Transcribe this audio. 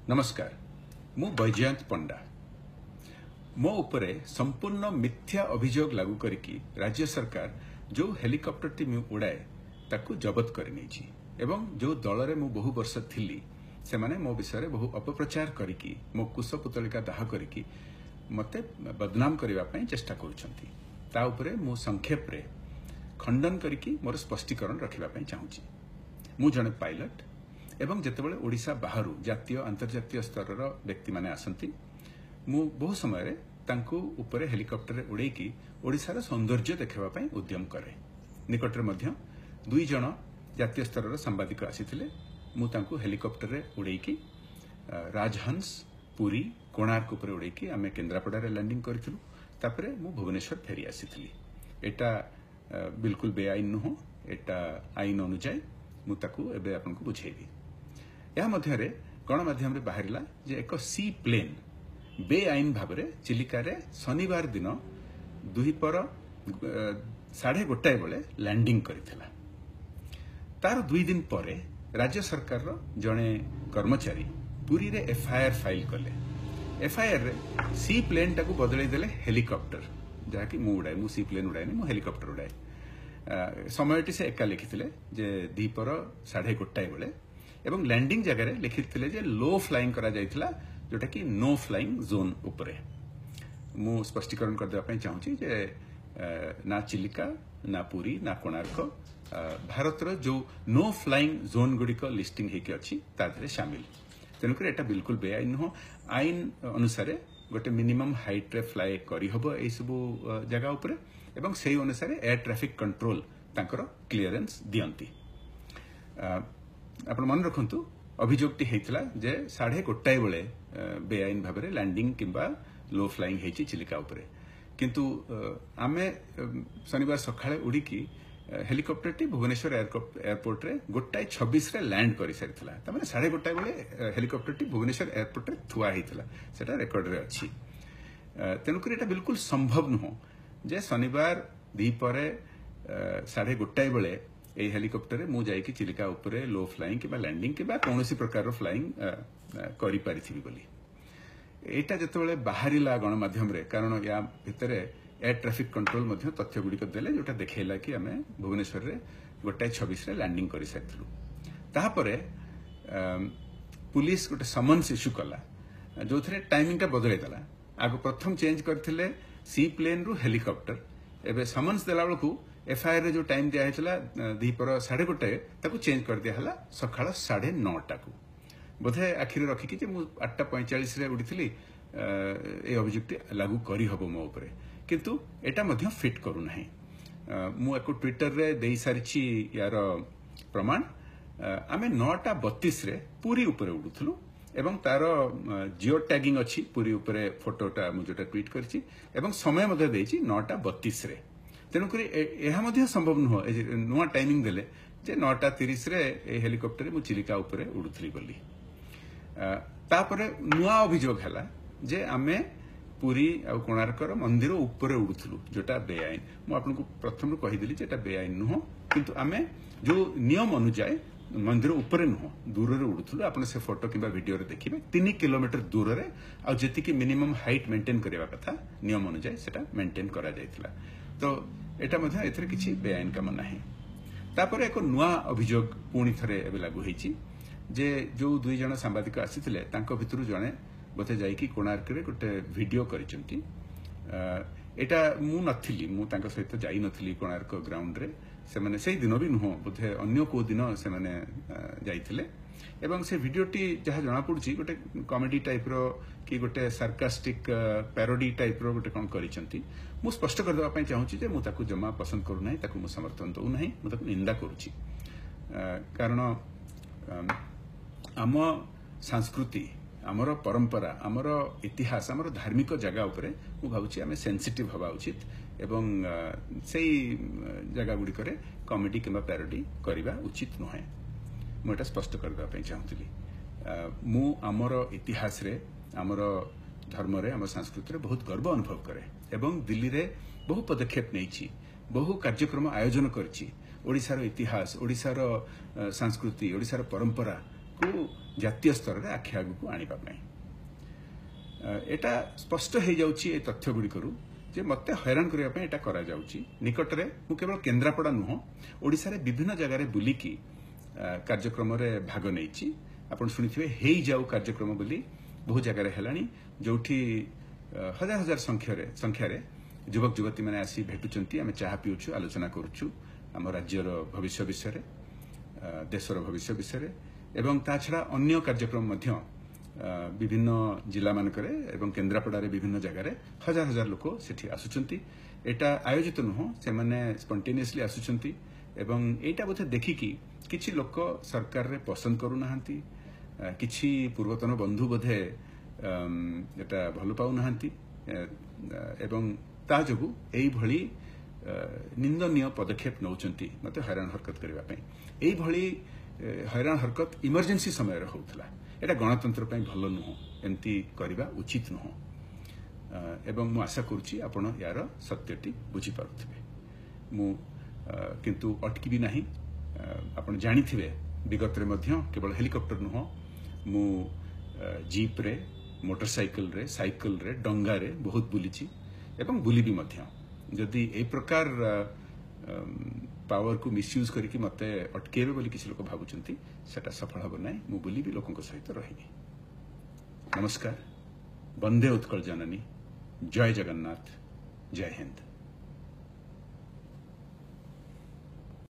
नमस्कार मु बैजयंत पंडा मो उपरे संपूर्ण मिथ्या अभियोग लागू करिकी राज्य सरकार जो हेलिकॉप्टर टी उड़ाए ताकू जबत करनी एवं जो दल रे मु बहु वर्ष थिली से माने मो विषय बहु अपप्रचार करिकी मो कुश पुतलिका दाह करिकी मते बदनाम करबा पई चेष्टा करूछंती ता उपरे मु संक्षेप रे खंडन करिकी मोर स्पष्टीकरण रखिबा पई चाहूची। मु जने पायलट एवं जेतेबेले ओडिशा बाहरु जातीय अंतर्जातीय स्तर व्यक्ति माने आसंती मु बहु समय रे तांकु ऊपर हेलिकॉप्टर रे उड़ेकी ओडिशार सौंदर्य देखा उद्यम करे। निकटरे मध्य दुई जन जातीय स्तर सांबादिक आसीथिले मु तांकु हेलिकॉप्टर रे उड़ेकी राजहंस पुरी कोणार्क ऊपर उड़ेकी आमे केन्द्रापड़ा रे लैंडिंग करथिलु। तापरे मु भुवनेश्वर फेरी आसीथिली। एटा बिल्कुल बेआईन नुह, एटा आईन अनुଯାयी मु ताकु एबे आपनको बुझेबी। या मध्यरे गणमाध्यम रे बाहरिला जे एक सी प्लेन बेआईन भाबरे चिलिका रे शनिवार दिन दुहीपर 1:30 बेले लैंडिंग करिथिला। तार 2 दिन परे राज्य सरकार रो जणे कर्मचारी पुरी रे एफआईआर फाइल कले। एफआईआर रे सी प्लेन टाकू बदलै देले हेलिकॉप्टर, जहाँकि मु उड़ाए, मु सी प्लेन उड़ाए मु हेलिकॉप्टर उड़ाए। समयटी से एका लिखिथिले जे दीपर 1:30 बेले एवं लैंडिंग जगह लिखिथिले जे लो फ्लाइंग करा जायथिला, जोटा कि नो फ्लाइंग जोन उपरे। मु स्पष्टीकरण कर देबा पई चाहूची जे ना चिलिका ना पुरी ना कोणार्क भारत रो जो नो फ्लाइंग जोन गुडिक लिस्टिंग हेके अछि तादरे शामिल। तेनुकर एटा बिल्कुल बेआईन हो। आईन अनुसार गोटे मिनिमम हाइट रे फ्लाई करी हबो ए सब जगह उपरे एवं सेही अनुसार एयर ट्रैफिक कंट्रोल तांकर क्लियरेंस दियंती। आपण मन रखंतु अभियोगटी हेतिला जे 1:30 बेले बेआईन भाबरे लैंडिंग किंबा लो फ्लाइंग हेची चिलिका उपरे, किंतु आमे शनिवार सखाळे उड़ी की हेलिकॉप्टर टी भुवनेश्वर एयरपोर्ट रे 1:26 रे लैंड करि सारिथिला। त माने 1:30 बेले हेलिकॉप्टर टी भुवनेश्वर एयरपोर्ट रे थुआ हेतिला, सेटा रेकॉर्ड रे अछि। तेनुकर एटा बिल्कुल संभव नुह जे शनिवार दीपरे 1:30 बेले ए हेलिकॉप्टर मु जाइकी चिलिका उपरे लो फ्लाइंग किबा लैंडिंग किबा कोनोसी प्रकार फ्लाइंग करि पारिथिबी बोली। एटा जतबेले बाहरिला गणमाध्यम रे, कारण या भितरे एयर ट्रैफिक कंट्रोल मध्य तथ्य गुडी देले जोटा देखेला कि आमे भुवनेश्वर रे 1:26 रे लैंडिंग करि सारिथिलु। ताहापरे पुलिस गोटे समन्स इश्यू कला जोथरे टाइमिंग टा बदलै देला। आगो प्रथम चेंज करथिले सी प्लेन रु हेलिकॉप्टर, एबे समन्स देला बेलकू एफआईआर रे जो टाइम दिया हेतला दीपर 1:30 ताकू चेंज कर दिया हला सखाळ 9:30 टाकू। बोधे आखिर रखिकी जे मु 8:45 रे उड़ीथिली ए अभियुक्ति लागू करी हबो मो उपरे, किंतु एटा मध्य फिट करू नाही। मु एको ट्विटर रे देई सारिछि यार प्रमाण। आमे 9:32 रे पूरी उपरे उडुथलु एवं तार जियो टैगिंग अछि पूरी उपरे फोटोटा मु जोटा ट्वीट करछि एवं समय मध्य देछि 9:32 रे। तेणुक यह संभव नुह नुआ टाइमिंग देले जे 9:30 रे ए हेलिकॉप्टर मु चिलिका उपरे उडुथली बोली। तापरे नुआ अभियोग हैला जे आमे पुरी आ कोणार्कर मंदिर उपरे उडुथलु जोटा बेआईन। मु आपनको प्रथम कहि दिली जे एटा बेआईन नुह, किंतु आमे जो नियम अनुसार मंदिर उपरे नुह दूर रे उडुथलु। आपण से फोटो किबा वीडियो रे देखिबे 3 किलोमीटर दूर रे आ जेति कि मिनिमम हाइट मेंटेन करबा कथा नियम अनुसार सेटा मेंटेन करा जायतिला। तो एटा मध्य एथरे किछि बेआईन काम नाही। तापर एक नुआ अभियोग पुणी थरे एबे लागू हेछि जे जो 2 जन सांबादिक आसीथिले तांको भितरु जणे बोथे जाईकी कोणार्क रे गोटे वीडियो करिसंती। एटा मु नथिली, मु तांको सहित जाई नथिली कोणार्क ग्राउंड रे। से माने सेही दिन भी नुह, बोथे अन्य को दिन से माने जाईथिले एवं से वीडियोटी जहाँ जना पड़ुछि गोटे कॉमेडी टाइप रो कि गोटे सार्कास्टिक पैरोडी टाइप रो गोटे कोन करिसंती। मु स्पष्ट कर देबा पई चाहूछि जे मु ताकू जमा पसंद करू नाही, ताकू मु समर्थन दउ नाही, मु ताकू निंदा करूछि। कारण आम संस्कृति आमर परंपरा आमर इतिहास आमर धार्मिक जगह उपरे मु भाबुछि आमे सेंसिटिव हवा उचित एवं सेही जगह गुडी करे कॉमेडी किबा पैरोडी करिबा उचित नहे। मु एटा स्पष्ट कर देबा पई चाहूतिली। मु आमर इतिहास रे आमर धर्म रे आमर संस्कृति रे बहुत गर्व अनुभव करे एवं दिल्ली रे बहु पदक्षेप नेछि, बहु कार्यक्रम आयोजन करछि। ओडिसार इतिहास, ओडिसार संस्कृति, ओडिसार परंपरा को जातीय स्तर में आखि आगू आनिबा पई एटा स्पष्ट हो जाउची ए तथ्य गुडी करू जे मते हैरान करिया पई एटा करा जाउची निकट रे मु केवल केन्द्रापड़ा नुह ओडिसा रे विभिन्न जगह रे बुली की कार्यक्रम रे भाग नेइची आपण सुनिथिबे हेई जाऊ कार्यक्रम बोली बहु जगह रे हेलानी जोठी हजार हजार संख्या रे युवक युवती माने आसी भेटुचंती आमे चाहा पिउछु आलोचना करूछु आम राज्यर भविष्य विषय रे देशर भविष्य विषय रे एवं ता छड़ा अन्य कार्यक्रम मध्य विभिन्न जिला मानकरे एवं केन्द्रापड़ा रे विभिन्न जगह रे हजार हजार लोक सेठी आसुचंती एटा आयोजित नुह से माने स्पॉन्टेनियसली आसुचंती एवं एटा बोथे देखि कि किछि लोक सरकार रे पसंद करू नाहंती किछि पूर्वतन बंधु बोधे एटा भलो पाउ नाहंती एवं ता जोगु एई भली निंदनीय पदक्षेप नौचंती मते हैरान हरकत करबा पई एई भली हैरान हरकत इमरजेंसी समय रे होउतला एटा गणतंत्र पई भलो नुह एमती करबा उचित नुह एवं मु आशा करूची आपण यार सत्यटी बुझी पारुथिबे मु किंतु अटकी भी नाही आपण जानिथिबे विगत रे मध्य केवल हेलिकॉप्टर नुह मु जीप रे मोटरसाइकिल रे साइकिल रे डंगा रे बहुत बुलीची एवं बुली भी मध्य जदि ए प्रकार पावर को मिसयूज करके मते अटकेबे बोली किसी लोक भाबुचंती सेटा सफल हबो नै मु बुली भी लोकन सहित रहिबी नमस्कार वंदे उत्कल जननी जय जगन्नाथ जय हिंद।